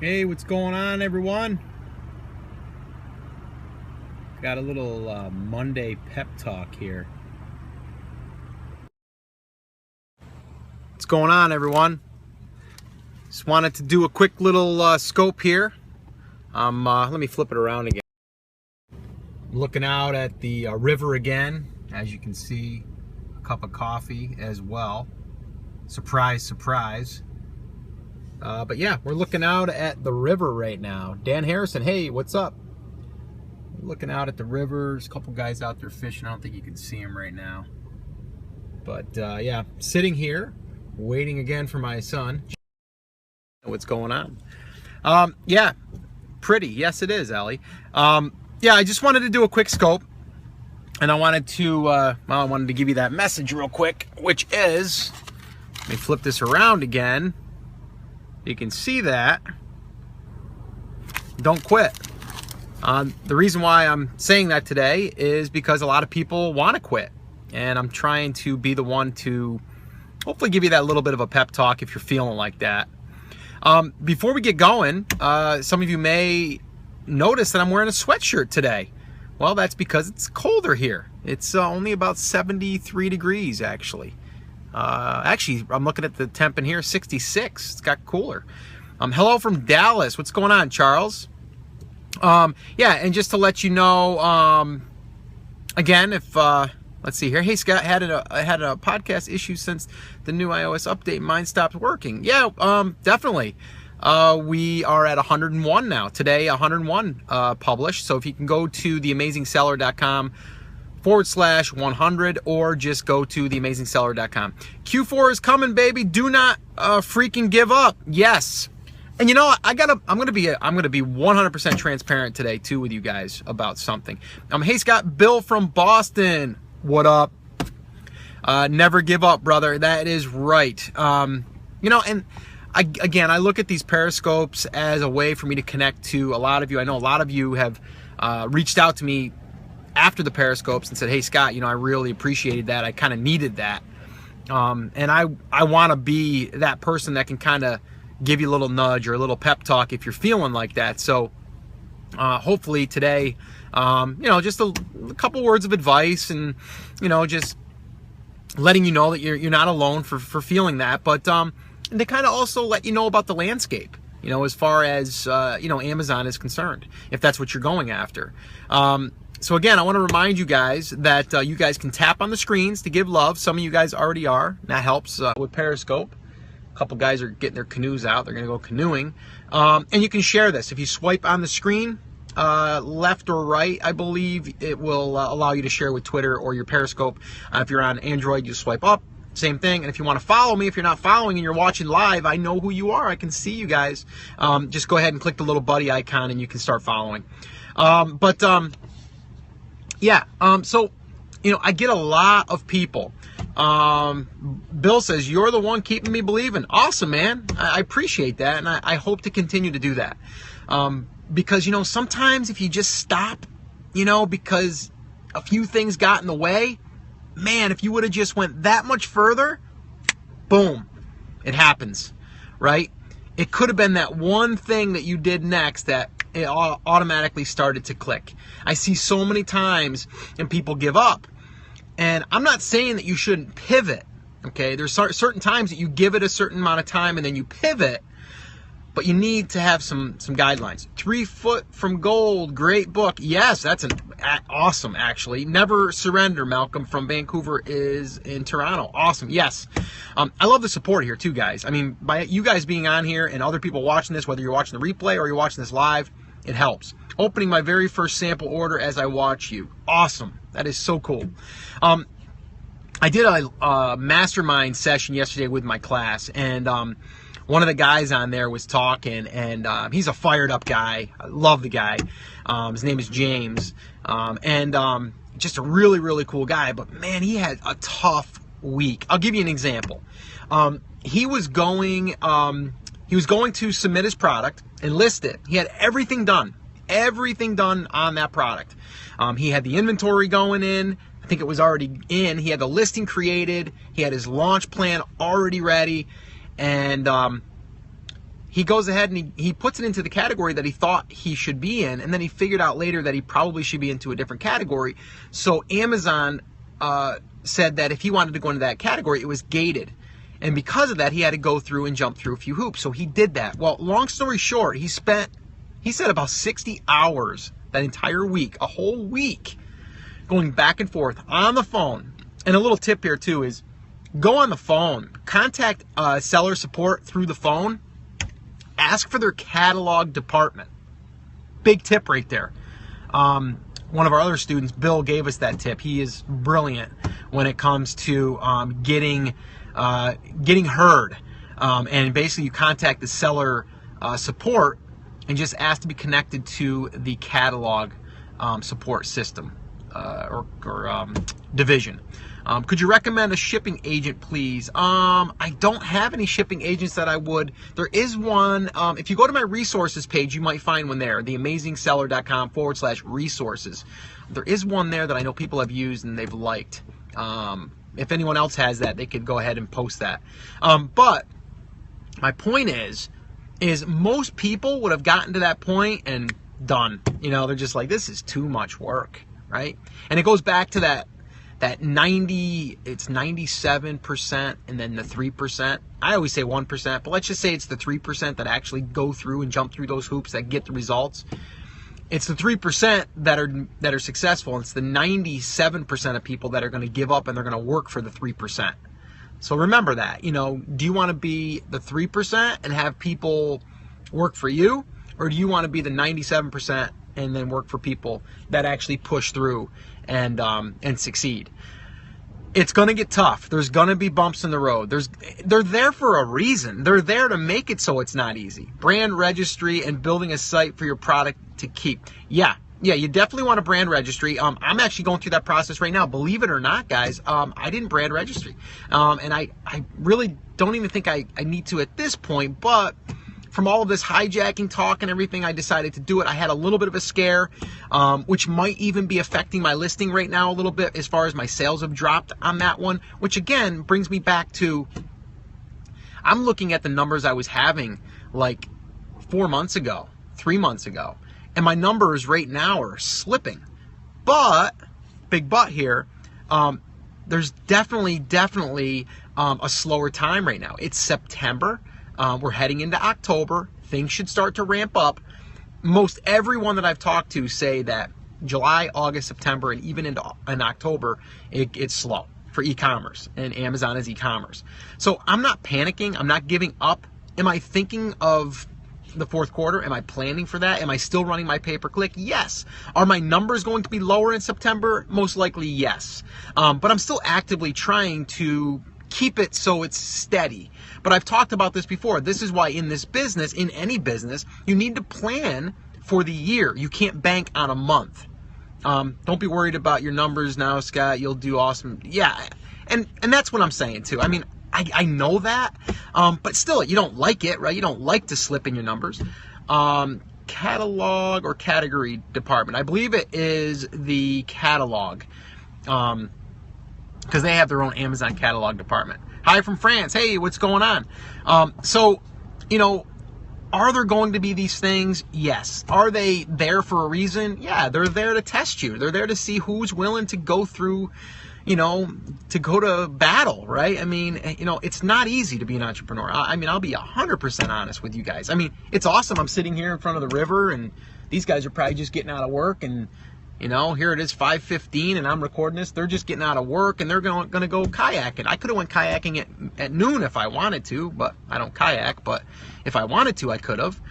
Hey, what's going on, everyone? Got a little Monday pep talk here. What's going on, everyone? Just wanted to do a quick little scope here. Let me flip it around again. I'm looking out at the river again. As you can see, a cup of coffee as well. Surprise, surprise. But yeah, we're looking out at the river right now. Dan Harrison, hey, what's up? Looking out at the river. There's a couple guys out there fishing. I don't think you can see them right now. But yeah, sitting here, waiting again for my son. What's going on? Yeah, pretty. Yes, it is, Ellie. Yeah, I just wanted to do a quick scope. And I wanted to, I wanted to give you that message real quick, which is, let me flip this around again. You can see that. Don't quit. The reason why I'm saying that today is because a lot of people want to quit. And I'm trying to be the one to hopefully give you that little bit of a pep talk if you're feeling like that. Before we get going, some of you may notice that I'm wearing a sweatshirt today. Well, that's because it's colder here. It's only about 73 degrees, actually. Actually, I'm looking at the temp in here, 66. It's got cooler. Hello from Dallas. What's going on, Charles? Yeah, and just to let you know, again, if let's see here. Hey, Scott, had a podcast issue since the new iOS update. Mine stopped working. Yeah, definitely. We are at 101 now. Today, 101 published. So if you can go to theamazingseller.com/100 or just go to theamazingseller.com. Q4 is coming, baby. Do not freaking give up. Yes. And you know, I'm gonna be 100% transparent today too with you guys about something. Hey Scott, Bill from Boston. What up? Never give up, brother. That is right. You know, and I look at these Periscopes as a way for me to connect to a lot of you. I know a lot of you have reached out to me after the Periscopes and said, hey Scott, you know, I really appreciated that. I kind of needed that. And I want to be that person that can kind of give you a little nudge or a little pep talk if you're feeling like that. So hopefully today, you know, just a couple words of advice and, you know, just letting you know that you're not alone for feeling that. But they kind of also let you know about the landscape, you know, as far as, you know, Amazon is concerned, if that's what you're going after. So again, I want to remind you guys that you guys can tap on the screens to give love. Some of you guys already are. That helps with Periscope. A couple guys are getting their canoes out. They're going to go canoeing. And you can share this. If you swipe on the screen, left or right, I believe it will allow you to share with Twitter or your Periscope. If you're on Android, you swipe up. Same thing. And if you want to follow me, if you're not following and you're watching live, I know who you are. I can see you guys. Just go ahead and click the little buddy icon and you can start following. Yeah. So, you know, I get a lot of people. Bill says, you're the one keeping me believing. Awesome, man. I appreciate that. And I hope to continue to do that. Because, you know, sometimes if you just stop, you know, because a few things got in the way, man, if you would have just went that much further, boom, it happens, right? It could have been that one thing that you did next that it automatically started to click. I see so many times and people give up. And I'm not saying that you shouldn't pivot, okay? There's certain times that you give it a certain amount of time and then you pivot, but you need to have some guidelines. 3 Foot from Gold, great book. Yes, that's awesome, actually. Never Surrender, Malcolm from Vancouver is in Toronto. Awesome, yes. I love the support here too, guys. I mean, by you guys being on here and other people watching this, whether you're watching the replay or you're watching this live, it helps. Opening my very first sample order as I watch you. Awesome. That is so cool. I did a mastermind session yesterday with my class, and one of the guys on there was talking, and he's a fired up guy. I love the guy. His name is James, and just a really, really cool guy. But man, he had a tough week. I'll give you an example. He was going to submit his product and list it. He had everything done on that product. He had the inventory going in. I think it was already in. He had the listing created. He had his launch plan already ready. And he goes ahead and he puts it into the category that he thought he should be in, and then he figured out later that he probably should be into a different category. So Amazon said that if he wanted to go into that category, it was gated. And because of that, he had to go through and jump through a few hoops. So he did that. Well, long story short, he said about 60 hours that entire week, a whole week, going back and forth on the phone. And a little tip here too is go on the phone, contact seller support through the phone, ask for their catalog department. Big tip right there. One of our other students, Bill, gave us that tip. He is brilliant when it comes to getting heard. And basically you contact the seller support and just ask to be connected to the catalog support system or division. Could you recommend a shipping agent, please? I don't have any shipping agents that I would. There is one. If you go to my resources page, you might find one there, theamazingseller.com/resources. There is one there that I know people have used and they've liked. If anyone else has that, they could go ahead and post that. But my point is most people would have gotten to that point and done. You know, they're just like, this is too much work, right? And it goes back to that 97% and then the 3%. I always say 1%, but let's just say it's the 3% that actually go through and jump through those hoops that get the results. It's the 3% that are successful. It's the 97% of people that are going to give up and they're going to work for the 3%. So remember that. You know, do you want to be the 3% and have people work for you, or do you want to be the 97% and then work for people that actually push through and succeed? It's going to get tough. There's going to be bumps in the road. They're there for a reason. They're there to make it so it's not easy. Brand registry and building a site for your product to keep. Yeah, you definitely want a brand registry. I'm actually going through that process right now. Believe it or not, guys, I didn't brand registry. And I really don't even think I need to at this point, but from all of this hijacking talk and everything, I decided to do it. I had a little bit of a scare, which might even be affecting my listing right now a little bit as far as my sales have dropped on that one, which again brings me back to, I'm looking at the numbers I was having like 4 months ago, 3 months ago, and my numbers right now are slipping. But, big but here, there's definitely a slower time right now. It's September. We're heading into October. Things should start to ramp up. Most everyone that I've talked to say that July, August, September, and even in October, it's slow for e-commerce, and Amazon is e-commerce. So I'm not panicking. I'm not giving up. Am I thinking of the fourth quarter? Am I planning for that? Am I still running my pay-per-click? Yes. Are my numbers going to be lower in September? Most likely, yes. But I'm still actively trying to keep it so it's steady. But I've talked about this before. This is why in this business, in any business, you need to plan for the year. You can't bank on a month. Don't be worried about your numbers now, Scott. You'll do awesome. Yeah, and that's what I'm saying too. I mean, I know that, but still, you don't like it, right? You don't like to slip in your numbers. Catalog or category department. I believe it is the catalog. Because they have their own Amazon catalog department. Hi from France. Hey, what's going on? So, you know, are there going to be these things? Yes. Are they there for a reason? Yeah, they're there to test you. They're there to see who's willing to go through, you know, to go to battle, right? I mean, you know, it's not easy to be an entrepreneur. I mean, I'll be 100% honest with you guys. I mean, it's awesome. I'm sitting here in front of the river, and these guys are probably just getting out of work, and you know, here it is 5:15 and I'm recording this. They're just getting out of work and they're going to go kayaking. I could have went kayaking at noon if I wanted to, but I don't kayak. But if I wanted to, I could have.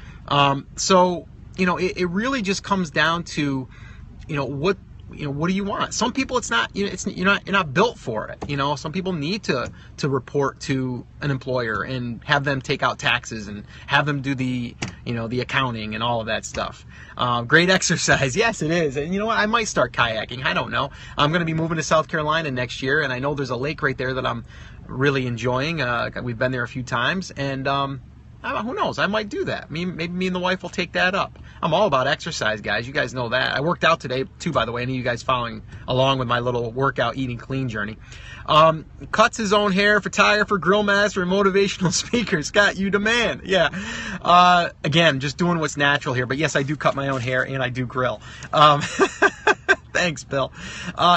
So, you know, it really just comes down to, what do you want? Some people, it's not, you're not built for it. You know, some people need to report to an employer and have them take out taxes and have them do the accounting and all of that stuff. Great exercise. Yes, it is. And you know what? I might start kayaking. I don't know. I'm going to be moving to South Carolina next year, and I know there's a lake right there that I'm really enjoying. We've been there a few times, and who knows? I might do that. Maybe me and the wife will take that up. I'm all about exercise, guys. You guys know that. I worked out today, too, by the way. Any of you guys following along with my little workout, eating clean journey. Cuts his own hair, photographer, grill master, and motivational speaker. Scott, you demand. Yeah. Again, just doing what's natural here. But yes, I do cut my own hair and I do grill. Thanks, Bill.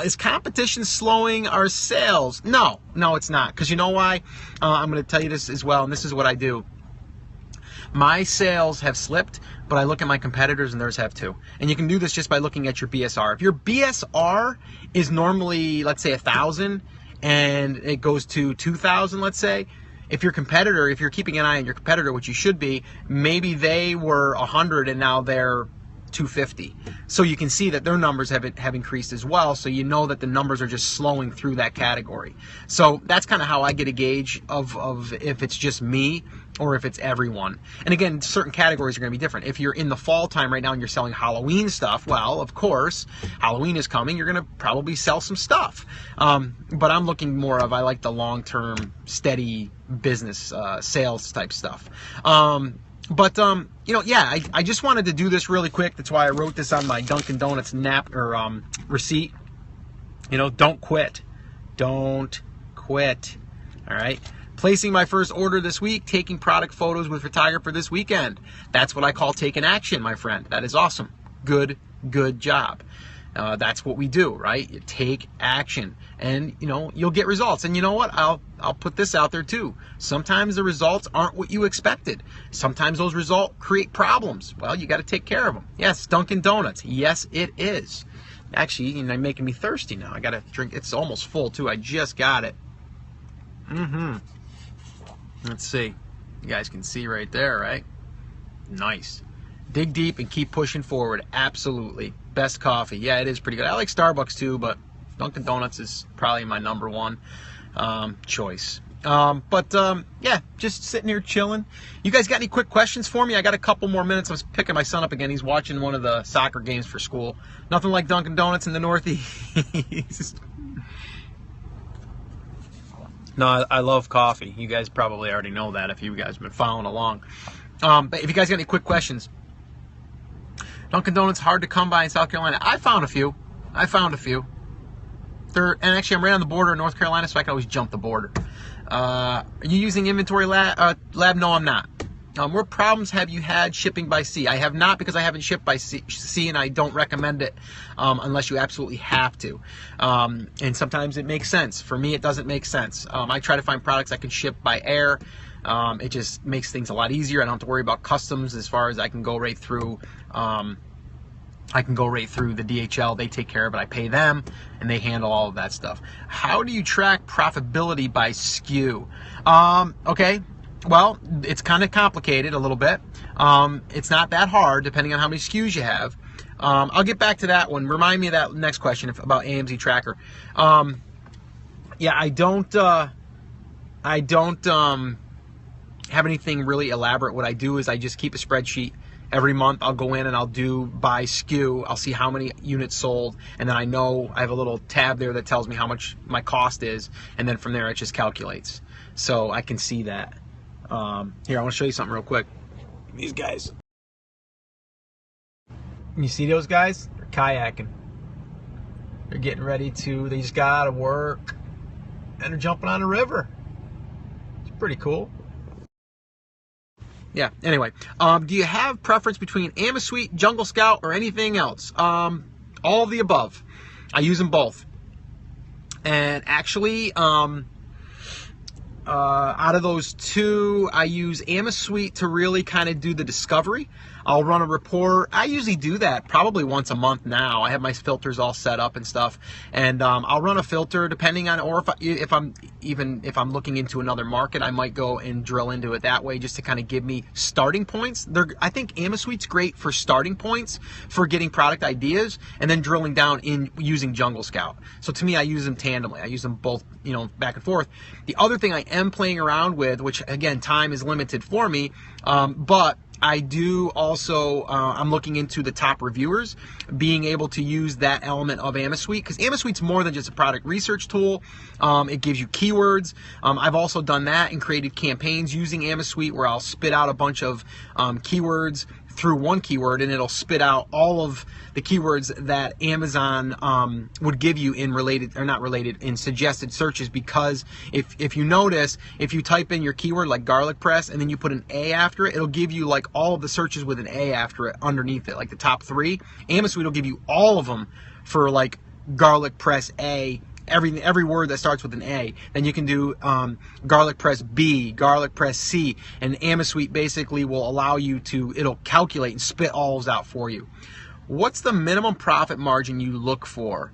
Is competition slowing our sales? No, it's not. Because you know why? I'm going to tell you this as well, and this is what I do. My sales have slipped, but I look at my competitors and theirs have too. And you can do this just by looking at your BSR. If your BSR is normally, let's say, 1,000 and it goes to 2,000, let's say, if your competitor, if you're keeping an eye on your competitor, which you should be, maybe they were 100 and now they're 250. So you can see that their numbers have increased as well. So you know that the numbers are just slowing through that category. So that's kind of how I get a gauge of if it's just me or if it's everyone. And again, certain categories are going to be different. If you're in the fall time right now and you're selling Halloween stuff, well, of course, Halloween is coming. You're going to probably sell some stuff. But I'm looking more of, I like the long-term, steady business sales type stuff. I just wanted to do this really quick. That's why I wrote this on my Dunkin' Donuts receipt. Don't quit. Don't quit. All right. Placing my first order this week, taking product photos with photographer this weekend. That's what I call taking action, my friend. That is awesome. Good job. That's what we do, right? You take action, and you'll get results. And you know what? I'll put this out there too. Sometimes the results aren't what you expected. Sometimes those results create problems. Well, you got to take care of them. Yes, Dunkin' Donuts. Yes, it is. Actually, you're making me thirsty now. I got to drink. It's almost full too. I just got it. Let's see. You guys can see right there, right? Nice. Dig deep and keep pushing forward. Absolutely. Best coffee. Yeah, it is pretty good. I like Starbucks too, but Dunkin' Donuts is probably my number one choice. Yeah, just sitting here chilling. You guys got any quick questions for me? I got a couple more minutes. I was picking my son up again. He's watching one of the soccer games for school. Nothing like Dunkin' Donuts in the Northeast. No, I love coffee. You guys probably already know that if you guys have been following along. But if you guys got any quick questions, Dunkin' Donuts hard to come by in South Carolina. I found a few. And actually, I'm right on the border of North Carolina, so I can always jump the border. Are you using inventory lab? No, I'm not. What problems have you had shipping by sea? I have not, because I haven't shipped by sea, and I don't recommend it unless you absolutely have to. And sometimes it makes sense. For me, it doesn't make sense. I try to find products I can ship by air. It just makes things a lot easier. I don't have to worry about customs as far as I can go right through. I can go right through the DHL. They take care of it. I pay them, and they handle all of that stuff. How do you track profitability by SKU? Okay. Well, it's kind of complicated a little bit. It's not that hard, depending on how many SKUs you have. I'll get back to that one. Remind me of that next question about AMZ Tracker. Yeah, I don't have anything really elaborate. What I do is I just keep a spreadsheet. Every month I'll go in and I'll do by SKU. I'll see how many units sold, and then I know I have a little tab there that tells me how much my cost is, and then from there it just calculates. So I can see that. Here, I want to show you something real quick. These guys. You see those guys? They're kayaking. They're getting ready to, they just got out of work, and they're jumping on the river. It's pretty cool. Yeah, anyway. Do you have preference between AmaSuite, Jungle Scout, or anything else? All of the above. I use them both. And actually, out of those two, I use AmaSuite to really kind of do the discovery. I'll run a report. I usually do that probably once a month now. I have my filters all set up and stuff, and I'll run a filter depending on, or if I'm looking into another market, I might go and drill into it that way just to kind of give me starting points. I think AmaSuite's great for starting points for getting product ideas, and then drilling down in using Jungle Scout. So to me, I use them tandemly. I use them both, back and forth. The other thing I am playing around with, which again, time is limited for me, but I do also, I'm looking into the top reviewers, being able to use that element of AmaSuite, because AmaSuite's more than just a product research tool. It gives you keywords. I've also done that and created campaigns using AmaSuite where I'll spit out a bunch of keywords through one keyword, and it'll spit out all of the keywords that Amazon would give you in related, or not related, in suggested searches. Because if you notice, if you type in your keyword like garlic press and then you put an A after it, it'll give you like all of the searches with an A after it underneath it, like the top 3. Amasuite will give you all of them for like garlic press A, every word that starts with an A. Then you can do garlic press B, garlic press C, and Amasuite basically will allow you to, it'll calculate and spit all those out for you. What's the minimum profit margin you look for?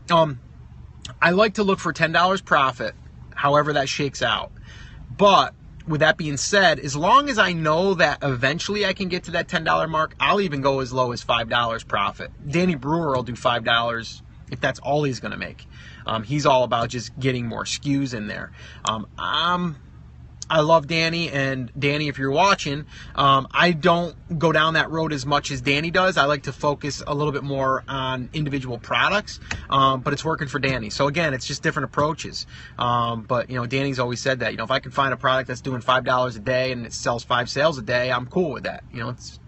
I like to look for $10 profit, however that shakes out. But with that being said, as long as I know that eventually I can get to that $10 mark, I'll even go as low as $5 profit. Danny Brewer will do $5 if that's all he's going to make. He's all about just getting more SKUs in there. I love Danny, and Danny, if you're watching, I don't go down that road as much as Danny does. I like to focus a little bit more on individual products, but it's working for Danny. So again, it's just different approaches. But you know, Danny's always said that, you know, if I can find a product that's doing $5 a day and it sells 5 sales a day, I'm cool with that. You know, it's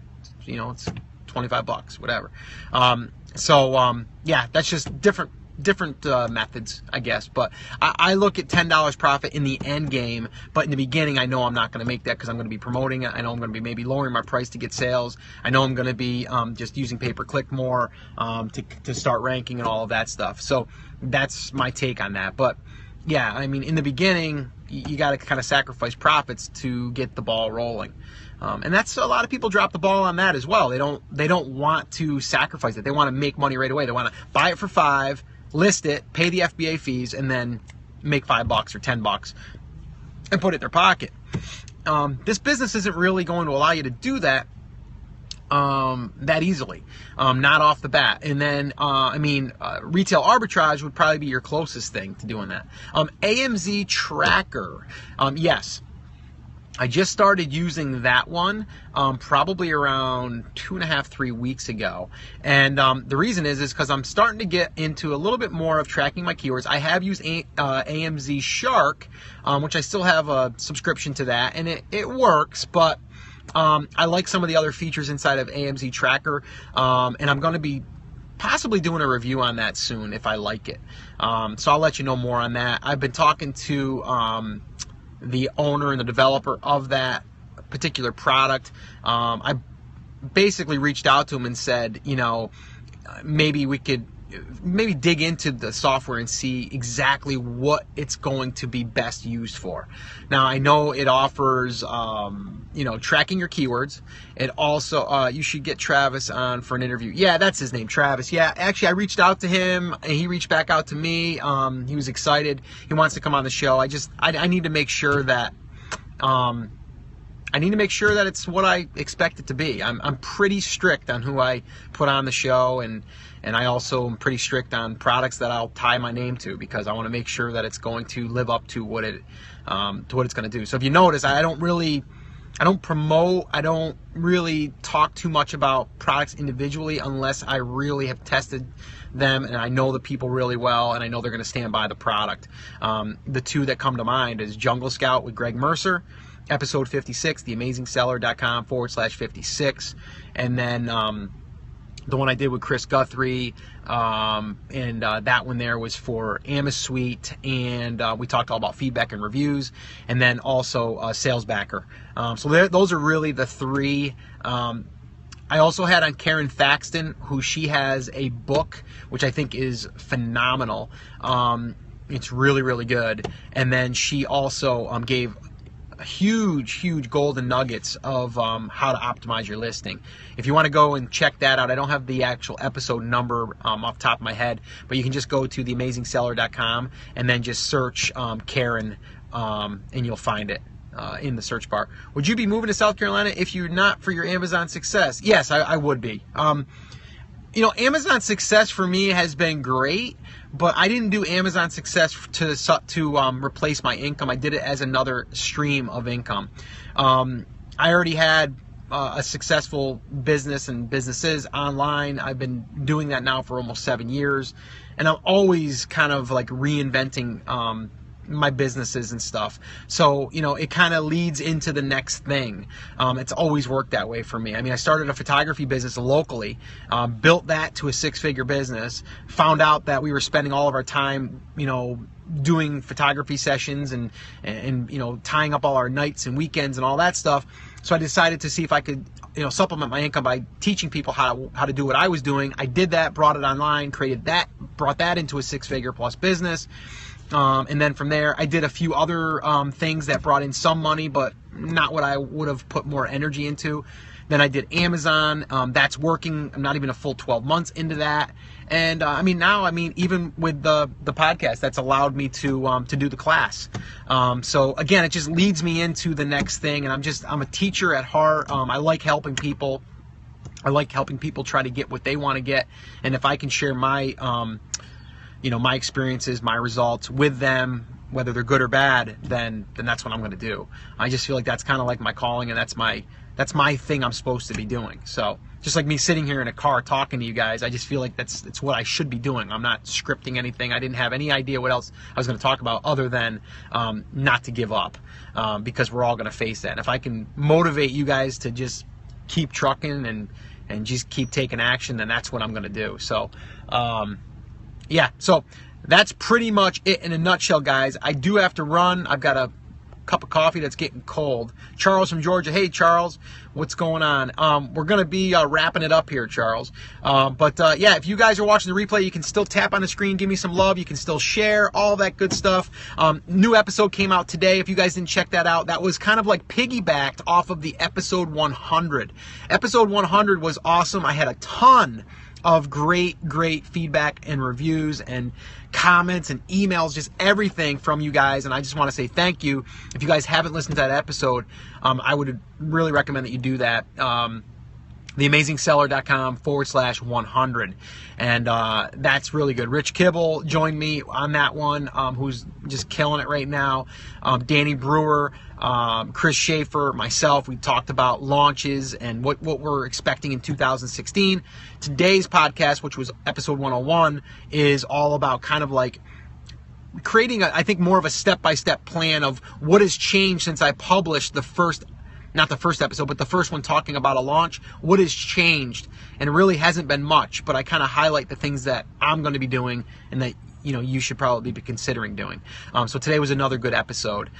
$25, whatever. Yeah, that's just different methods, I guess. But I look at $10 profit in the end game, but in the beginning I know I'm not going to make that because I'm going to be promoting it. I know I'm going to be maybe lowering my price to get sales. I know I'm going to be just using pay-per-click more to start ranking and all of that stuff. So that's my take on that. But yeah, I mean, in the beginning you got to kind of sacrifice profits to get the ball rolling. And that's, a lot of people drop the ball on that as well. They don't want to sacrifice it. They want to make money right away. They want to buy it for $5, list it, pay the FBA fees, and then make $5 or $10 and put it in their pocket. This business isn't really going to allow you to do that that easily, not off the bat. And then, retail arbitrage would probably be your closest thing to doing that. AMZ Tracker, yes. I just started using that one probably around 2.5, 3 weeks ago. And the reason is because I'm starting to get into a little bit more of tracking my keywords. I have used AMZ Shark, which I still have a subscription to that, and it works, but I like some of the other features inside of AMZ Tracker, and I'm going to be possibly doing a review on that soon if I like it. So I'll let you know more on that. I've been talking to the owner and the developer of that particular product. I basically reached out to him and said, you know, maybe we could dig into the software and see exactly what it's going to be best used for. Now, I know it offers, tracking your keywords. It also, you should get Travis on for an interview. Yeah, that's his name, Travis. Yeah, actually, I reached out to him, and he reached back out to me. He was excited. He wants to come on the show. I need to make sure that, it's what I expect it to be. I'm pretty strict on who I put on the show, and I also am pretty strict on products that I'll tie my name to, because I want to make sure that it's going to live up to what it's going to do. So if you notice, I don't promote, I don't really talk too much about products individually unless I really have tested them and I know the people really well and I know they're going to stand by the product. The two that come to mind is Jungle Scout with Greg Mercer, episode 56, theamazingseller.com/56, and then the one I did with Chris Guthrie, and that one there was for Amasuite, and we talked all about feedback and reviews, and then also SalesBacker. So those are really the three. I also had on Karen Faxton, who she has a book, which I think is phenomenal. It's really, really good. And then she also gave huge golden nuggets of how to optimize your listing. If you want to go and check that out, I don't have the actual episode number off the top of my head, but you can just go to theamazingseller.com and then just search Karen, and you'll find it in the search bar. Would you be moving to South Carolina if you're not for your Amazon success? Yes, I would be. Amazon success for me has been great, but I didn't do Amazon success to replace my income. I did it as another stream of income. I already had a successful business and businesses online. I've been doing that now for almost 7 years, and I'm always kind of like reinventing my businesses and stuff. So, you know, it kind of leads into the next thing. It's always worked that way for me. I mean, I started a photography business locally, built that to a 6-figure business, found out that we were spending all of our time, you know, doing photography sessions and you know, tying up all our nights and weekends and all that stuff. So I decided to see if I could, you know, supplement my income by teaching people how to do what I was doing. I did that, brought it online, brought that into a 6-figure plus business. And then from there, I did a few other things that brought in some money, but not what I would have put more energy into. Then I did Amazon. That's working. I'm not even a full 12 months into that. And I mean, now, I mean, even with the podcast, that's allowed me to do the class. So again, it just leads me into the next thing. And I'm a teacher at heart. I like helping people. I like helping people try to get what they want to get. And if I can share my, you know, my experiences, my results with them, whether they're good or bad, then that's what I'm going to do. I just feel like that's kind of like my calling, and that's my thing I'm supposed to be doing. So just like me sitting here in a car talking to you guys, I just feel like it's what I should be doing. I'm not scripting anything. I didn't have any idea what else I was going to talk about other than not to give up, because we're all going to face that. And if I can motivate you guys to just keep trucking and just keep taking action, then that's what I'm going to do. So yeah, so that's pretty much it in a nutshell, guys. I do have to run. I've got a cup of coffee that's getting cold. Charles from Georgia. Hey, Charles, what's going on? We're going to be wrapping it up here, Charles. But yeah, if you guys are watching the replay, you can still tap on the screen, give me some love. You can still share, all that good stuff. New episode came out today. If you guys didn't check that out, that was kind of like piggybacked off of the episode 100. Episode 100 was awesome. I had a ton of great feedback and reviews and comments and emails, just everything from you guys. And I just want to say thank you. If you guys haven't listened to that episode, I would really recommend that you do that. theamazingseller.com/100. And that's really good. Rich Kibble joined me on that one, who's just killing it right now. Danny Brewer, Chris Schaefer, myself, we talked about launches and what we're expecting in 2016. Today's podcast, which was episode 101, is all about kind of like creating, I think, more of a step-by-step plan of what has changed since I published not the first episode, but the first one talking about a launch. What has changed? And it really hasn't been much, but I kind of highlight the things that I'm going to be doing and that, you know, you should probably be considering doing. So today was another good episode.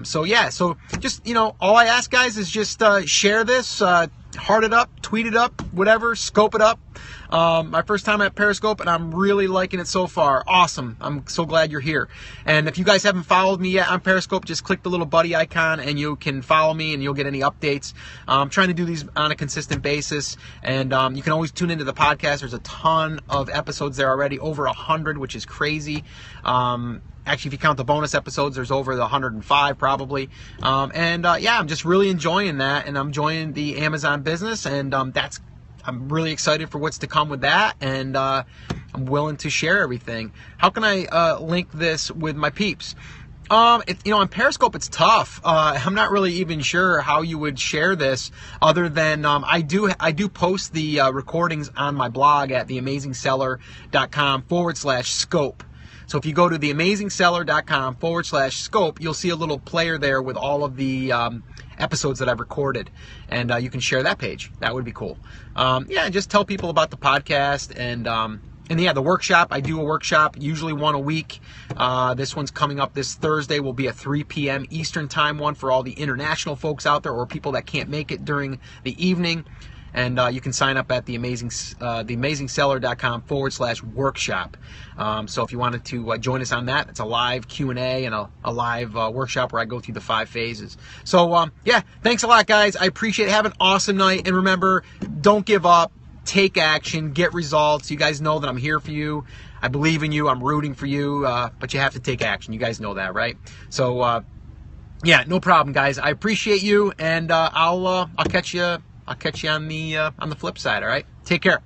So yeah, so just, you know, all I ask, guys, is just share this, heart it up, tweet it up, whatever, scope it up. My first time at Periscope, and I'm really liking it so far. Awesome. I'm so glad you're here. And if you guys haven't followed me yet on Periscope, just click the little buddy icon and you can follow me and you'll get any updates. I'm trying to do these on a consistent basis, and you can always tune into the podcast. There's a ton of episodes there already, over 100, which is crazy. Actually, if you count the bonus episodes, there's over the 105 probably. Yeah, I'm just really enjoying that, and I'm enjoying the Amazon business, and I'm really excited for what's to come with that, and I'm willing to share everything. How can I link this with my peeps? You know, on Periscope, it's tough. I'm not really even sure how you would share this, other than I do post the recordings on my blog at theamazingseller.com/scope. So if you go to theamazingseller.com/scope, you'll see a little player there with all of the episodes that I've recorded, and you can share that page. That would be cool. Yeah, just tell people about the podcast, and yeah, the workshop. I do a workshop, usually one a week. This one's coming up this Thursday. Will be a 3 p.m. Eastern time one for all the international folks out there, or people that can't make it during the evening. And you can sign up at theamazingseller.com/workshop. So if you wanted to join us on that, it's a live Q&A and a live workshop where I go through the 5 phases. So yeah, thanks a lot, guys. I appreciate it. Have an awesome night. And remember, don't give up. Take action. Get results. You guys know that I'm here for you. I believe in you. I'm rooting for you. But you have to take action. You guys know that, right? So yeah, no problem, guys. I appreciate you, and I'll catch you on the flip side. All right, take care.